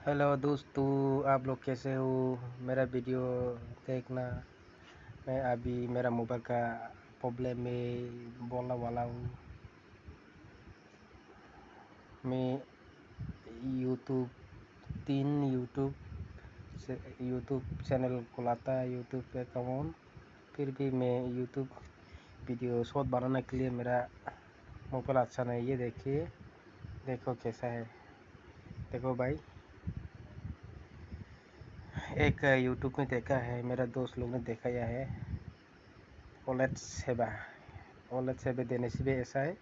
Hello दोस्तों, आप लोग कैसे हो। मेरा वीडियो देखना। मैं अभी मेरा मोबाइल का प्रॉब्लम में बोलने वाला हूँ। मैं यूट्यूब यूट्यूब चैनल खुलाता है, यूट्यूब अकाउंट। फिर भी मैं यूट्यूब वीडियो शॉर्ट बनाने के लिए मेरा मोबाइल अच्छा नहीं। ये देखिए, देखो कैसा है। देखो भाई, एक यूट्यूब में देखा है, मेरा दोस्त लोग ने दिखाया है। ओलेट सेवा देने से भी ऐसा है।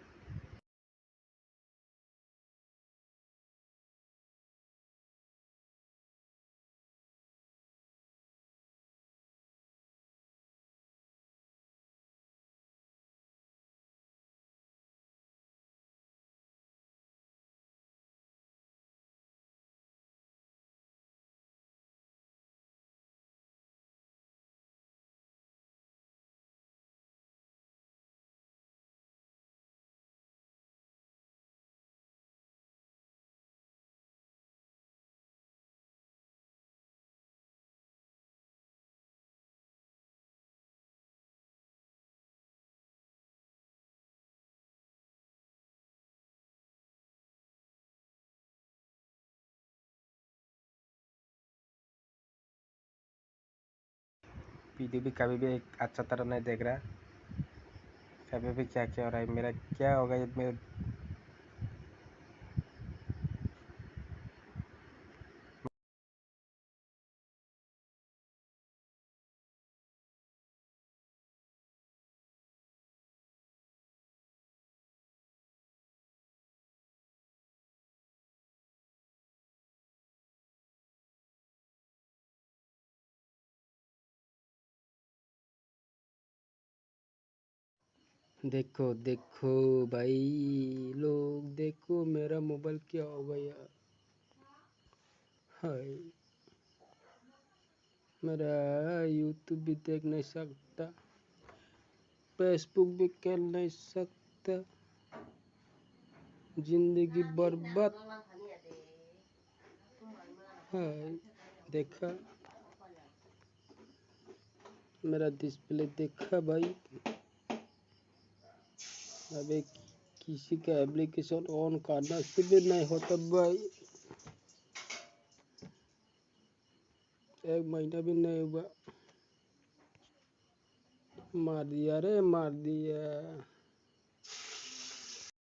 वीडियो भी कभी भी एक अच्छा तरह नहीं देख रहा। कभी भी क्या क्या हो रहा है, मेरा क्या होगा ये मेरे। देखो देखो भाई लोग, देखो मेरा मोबाइल क्या हो गया। हाय, मेरा यूट्यूब भी देख नहीं सकता, फेसबुक भी कर नहीं सकता। जिंदगी बर्बाद। हाय, देखा मेरा डिस्प्ले, देखा भाई। अबे किसी का एप्लीकेशन ऑन करना से भी नहीं होता भाई। 1 महीना भी नहीं हुआ, मार दिया रे, मार दिया।